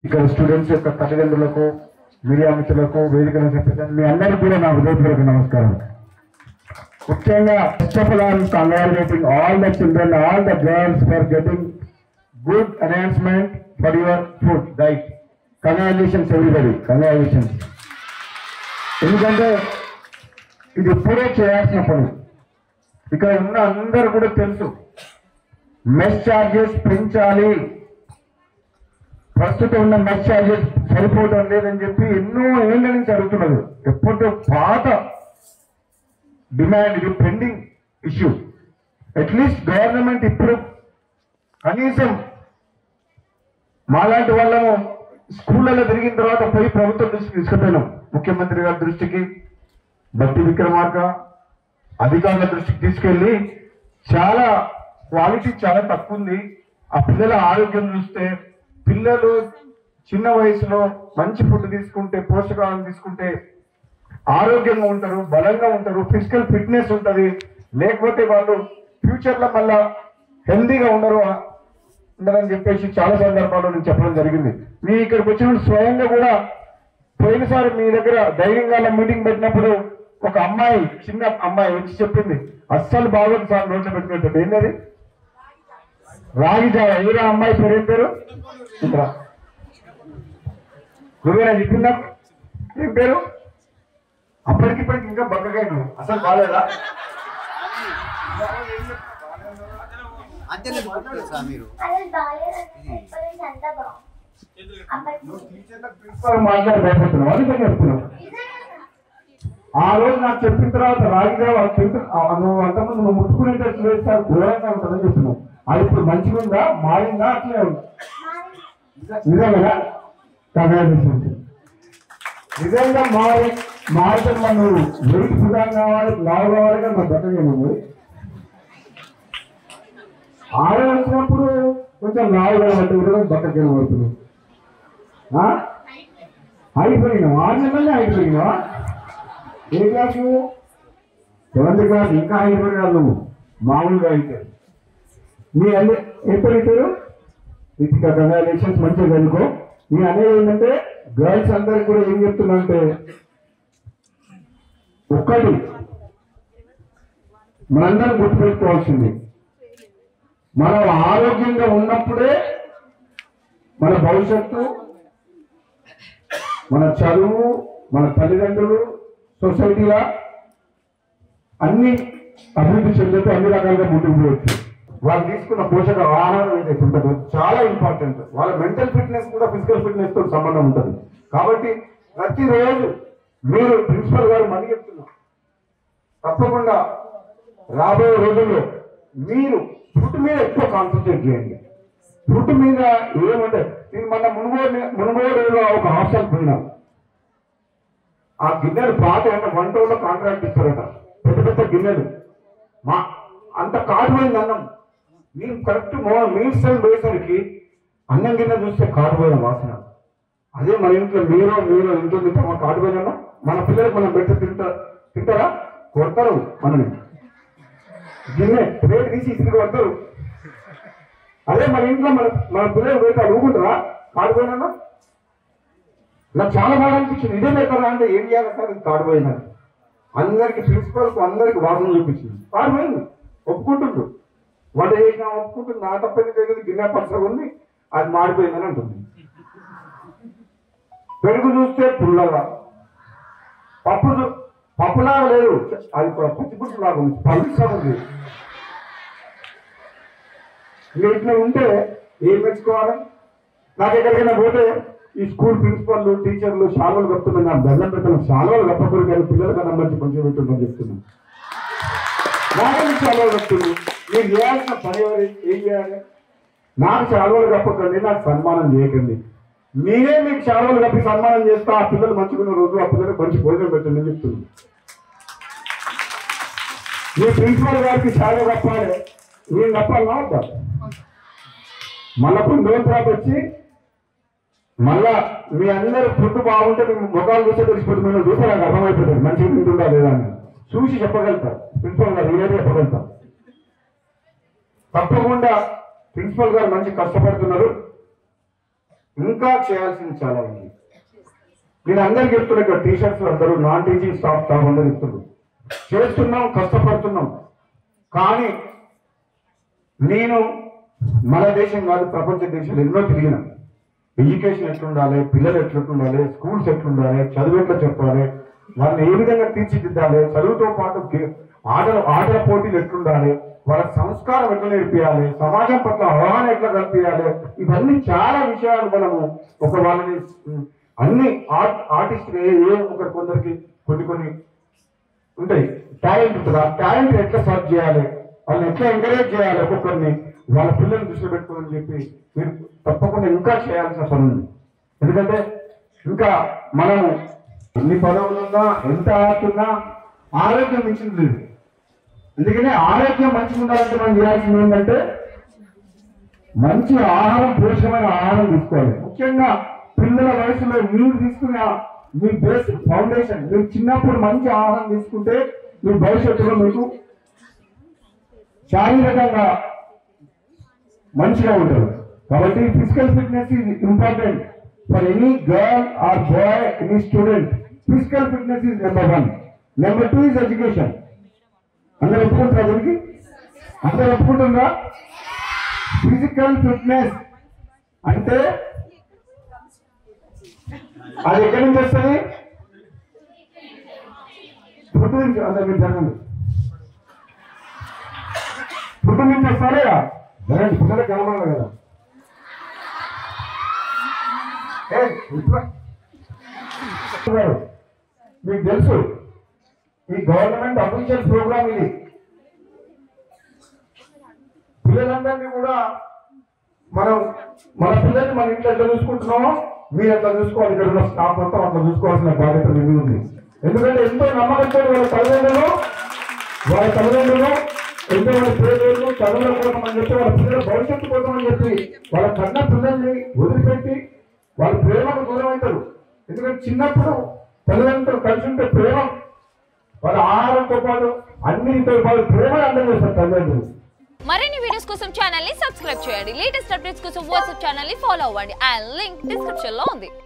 ఇక్కడ స్టూడెంట్స్ యొక్క తల్లిదండ్రులకు, మీడియా మిత్రులకు, వేదికను చెప్పేసి మీ అందరికీ కూడా నా హృదయపూర్వక నమస్కారం. ముఖ్యంగా first of all I am congratulating all the children, all the girls for getting good announcement for your food right. Congratulations everybody, congratulations. ఎందుకంటే ఇది ఇప్పుడే చేయాల్సిన పని. ఇక్కడ ఉన్న అందరూ కూడా తెలుసు మెస్ ఛార్జెస్ పెంచాలి, ప్రస్తుతం ఉన్న మెస్ ఛార్జెస్ సరిపోవడం లేదని చెప్పి ఎన్నో ఏళ్ళ నుంచి అడుగుతున్నారు. ఎప్పటికో పాత డిమాండ్, ఇది పెండింగ్ ఇష్యూ. అట్లీస్ట్ గవర్నమెంట్ ఇప్పుడు కనీసం మాలాంటి వాళ్ళము స్కూళ్ళలో తిరిగిన తర్వాత పోయి ప్రభుత్వం దృష్టికి తీసుకుపోయినాం. ముఖ్యమంత్రి గారి దృష్టికి, బట్టి విక్రమార్క అధికారుల దృష్టికి తీసుకెళ్ళి చాలా క్వాలిటీ చాలా తక్కువ ఉంది. ఆ పిల్లల ఆరోగ్యం చూస్తే, పిల్లలు చిన్న వయసులో మంచి ఫుడ్ తీసుకుంటే, పోషకాలను తీసుకుంటే ఆరోగ్యంగా ఉంటారు, బలంగా ఉంటారు, ఫిజికల్ ఫిట్నెస్ ఉంటుంది. లేకపోతే వాళ్ళు ఫ్యూచర్లో మళ్ళా హెల్దీగా ఉండరని చెప్పేసి చాలా సందర్భాల్లో నేను చెప్పడం జరిగింది. మీ ఇక్కడికి వచ్చిన స్వయంగా కూడా పోయినసారి మీ దగ్గర ధైర్యంగా మీటింగ్ పెట్టినప్పుడు ఒక అమ్మాయి, చిన్న అమ్మాయి వచ్చి చెప్పింది, అస్సలు బాగోదు సార్ నోట్లో పెట్టినట్టు. ఏంటది? రాగి జావ. ఏరా అమ్మాయి పేరు? ఏం పేరు? ఇంద్ర. నువ్వేనా చెప్పిందా? ఏం పేరు? అప్పటికిప్పటికి ఇంకా బక్కగా అసలు బాగాలేదా? మాట్లాడబోతున్నావు అని చెప్తున్నావు. ఆ రోజు నాకు చెప్పిన తర్వాత రాగిజావ నువ్వు అంతకుముందు నువ్వు ముట్టుకునేటట్టు వేస్తారు, ఘోరంగా ఉంటుందని చెప్పినావు. అది ఇప్పుడు మంచిగా ఉందా, మారిందా? అట్లే ఉంది. నిజంగా కంగ్రాచులేషన్స్. నిజంగా మారితే నువ్వు వెయిట్ ఫుడ్ కావాలి, లావు కావాలి, కానీ మన బతకేమో. ఆడ వచ్చినప్పుడు కొంచెం లావు కాబట్టి కూడా బతకేమో అవుతున్నావు. అయిపోయినావు 6 నెలలనే అయిపోయినావా? ఏ క్లాసు? 7th class. ఇంకా అయిపోయినా నువ్వు మామూలుగా అయితే. మీ అన్ని ఎప్పుడు ఇచ్చారు? రితిక, కంగ్రాచులేషన్స్, మంచిగా చదువుకో. మీ అనేది ఏంటంటే గర్ల్స్ అందరికి కూడా ఏం చెప్తున్నా అంటే, ఒక్కటి మనందరం గుర్తుపెట్టుకోవాల్సింది, మనం ఆరోగ్యంగా ఉన్నప్పుడే మన భవిష్యత్తు, మన చదువు, మన తల్లిదండ్రులు, సొసైటీలా అన్ని అభివృద్ధి చెందుతూ అన్ని రకాలుగా ముందుకు పోవచ్చు. వాళ్ళు తీసుకున్న పోషక ఆహారం ఏదైతే ఉంటుందో చాలా ఇంపార్టెంట్. వాళ్ళ మెంటల్ ఫిట్నెస్ కూడా ఫిజికల్ ఫిట్నెస్ తో సంబంధం ఉంటుంది. కాబట్టి ప్రతిరోజు మీరు ప్రిన్సిపల్ గారు మళ్ళీ చెప్తున్నారు, తప్పకుండా రాబోయే రోజుల్లో మీరు ఫుడ్ మీద ఎక్కువ కాన్సన్ట్రేట్ చేయండి. ఫుడ్ మీద ఏమంటే, నేను మన మునుగోడులో ఒక హాస్టల్ పోయినా, ఆ గిన్నెలు పాత అంటే 1 రోజులో కాంట్రాక్ట్ ఇస్తారట. పెద్ద పెద్ద గిన్నెలు, మా అంత కాటుపోయింది అన్నం. నేను కరెక్ట్ మీల్స్ టైం పోయేసరికి అన్నం గిన్నె చూస్తే కాటుపోయిన వాసన. అదే మన ఇంట్లో మీరు ఇంట్లో తింటామా కాటుపోయినా? మన పిల్లలకు మనం పెడితే తింటారా? కొడతారు మనని. గిన్నె ప్లేట్ తీసి ఇసుకు కొడతారు. అదే మన ఇంట్లో మన పిల్లలు పెడితే ఊగుంటారా కాటుపోయినా? నాకు చాలా బాగా అనిపించింది. ఇదే పెడతారా అంటే ఏం చేయాలి సార్, ఇది కాడిపోయినా. అందరికి ప్రిన్సిపల్కు అందరికి వాసన చూపించింది. కాడిపోయింది, ఒప్పుకుంటుండ్రు. వంట చేసినా ఒప్పుకుంటుంది. నా తప్పని గిన్నె పచ్చగా ఉంది, అది మాడిపోయిందని అంటుంది. పెరుగు చూస్తే పుల్లగా, పప్పులాగా లేదు, అది పచ్చిపుట్టు లాగా ఉంది, పలుసగా ఉంది. ఇంకా ఇట్లా ఉంటే ఏం మెచ్చుకోవాలి? నాకు ఎక్కడికైనా పోతే ఈ స్కూల్ ప్రిన్సిపల్, టీచర్లు శాలువలు కప్పుతున్నాను. నాకు దండం పెట్టాను, శాలువలు కప్పకూడదు కానీ పిల్లలకన్నా మంచి మంచిగా పెట్టుకుందని చెప్తున్నాను. నాకే శాలువలు కప్పుతుంది. మీరు చేయాల్సిన పని ఏం చేయాలి? నాకు శాలువలు కప్పకండి, నాకు సన్మానం చేయకండి. మీరే మీకు శాలువలు కప్పి సన్మానం చేస్తా, ఆ పిల్లలు మంచుకున్న రోజు ఆ పిల్లలకు మంచి భోజనం పెట్టండి అని చెప్తున్నాను. మీ ప్రిన్సిపల్ గారికి శాలువ కప్పాలి, నేను కప్పాలన్నా వద్దా? మళ్ళీ కొన్ని రోజుల తర్వాత వచ్చి మళ్ళా మీ అందరూ ఫుడ్ బాగుంటే మేము ముఖాలు చూస్తే తెలిసిపోతుంది. మేము చూస్తే నాకు అర్థమైపోతుంది మంచిగా తింటుందా లేదా అని. చూసి చెప్పగలుగుతారు ప్రిన్సిపల్ గారు, ఏదైతే చెప్పగలుగుతారు. తప్పకుండా ప్రిన్సిపల్ గారు మంచి కష్టపడుతున్నారు. ఇంకా చేయాల్సింది చాలా ఉంది. నేను అందరికి చెప్తున్నా, ఇక్కడ టీచర్స్ అందరూ, నాన్ టీచింగ్ స్టాఫ్ అందరూ చెప్తున్నారు, చేస్తున్నాం, కష్టపడుతున్నాం. కానీ నేను మన దేశం కాదు, ప్రపంచ దేశాలు ఎన్నో తిరిగిన. ఎడ్యుకేషన్ ఎట్లుండాలి, పిల్లలు ఎట్లుండాలి, స్కూల్స్ ఎట్లుండాలి, చదువు ఎట్లా చెప్పాలి, వాళ్ళని ఏ విధంగా తీర్చిదిద్దాలి, చదువుతో పాటు ఆటల పోటీలు ఎట్లుండాలి, వాళ్ళ సంస్కారం ఎట్లా నేర్పియాలి, సమాజం పట్ల అవగాహన ఎట్లా కల్పించాలి, ఇవన్నీ చాలా విషయాలు మనము వాళ్ళని అన్ని ఆర్టిస్ట్ ఒకరి కొందరికి కొన్ని ఉంటాయి, టాలెంట్ ఉంటుంది. ఆ టాలెంట్ ఎట్లా సర్చ్ చేయాలి, వాళ్ళని ఎట్లా ఎంకరేజ్ చేయాలి, ఒక్కొక్కరిని వాళ్ళ పిల్లల్ని దృష్టిలో పెట్టుకోమని చెప్పి మీరు తప్పకుండా ఇంకా చేయాల్సిన పని ఉంది. ఎందుకంటే ఇంకా మనము ఎన్ని పదవులున్నా, ఎంత ఆడుతున్నా ఆరోగ్యం మించింది లేదు. అందుకనే ఆరోగ్యం మంచిగా ఉండాలంటే మనం చేయాల్సింది ఏంటంటే మంచి ఆహారం, పోషకమైన ఆహారం తీసుకోవాలి. ముఖ్యంగా పిల్లల వయసులో మీరు తీసుకున్న మీ బేస్ ఫౌండేషన్, మీరు చిన్నప్పుడు మంచి ఆహారం తీసుకుంటే మీ భవిష్యత్తులో మీకు శారీరకంగా మంచిగా ఉంటుంది. కాబట్టి physical fitness is important for any girl or boy, any student. Physical fitness is number 1. Number 2 is education. అందరూ ఒప్పుకుంటారా? దీనికి అందరూ ఒప్పుకుంటుందా? ఫిజికల్ ఫిట్నెస్ అంటే అది ఎక్కడి నుంచి వస్తుంది? పుట్టు నుంచి. అందరూ మీరు జరగండి. పుట్టు నుంచి వస్తారే జరగండి, పిల్లలకు కనబడాలి కదా. మీకు తెలుసు, ఈ గవర్నమెంట్ అఫీషియల్ ప్రోగ్రామ్ ఇది. పిల్లలందరినీ కూడా మన పిల్లల్ని మన ఇంట్లో ఎట్లా చూసుకుంటున్నామో మీరు ఎట్లా చూసుకోవాలి. ఇక్కడ ఉన్న స్టాఫ్ మొత్తం అట్లా చూసుకోవాల్సిన బాధ్యత మీ మీద ఉంది. ఎందుకంటే ఎంతో నమ్మకంతో వాళ్ళ తల్లిదండ్రులు ఎంతో వాళ్ళ పేదలు చదువుల కోసం అని చెప్పి, వాళ్ళ పిల్లల భవిష్యత్తు కోసం అని చెప్పి వాళ్ళ కన్న పిల్లల్ని వదిలిపెట్టి వాళ్ళ ప్రేమకు దూరం అవుతారు. ఎందుకంటే చిన్నప్పుడు తల్లిదండ్రులు కలిసి ఉంటే ప్రేమ, వాళ్ళ ఆహారంతో పాటు అన్నిటితో పాటు ప్రేమ అందరూ చేస్తారు తల్లిదండ్రులు. మరిన్ని వీడియోస్ కోసం ఛానల్ ని సబ్స్క్రైబ్ చేయండి. లేటెస్ట్ అప్డేట్స్ కోసం వాట్సాప్ ఛానల్ ని ఫాలో అవ్వండి. ఆ లింక్ డిస్క్రిప్షన్ లో ఉంది.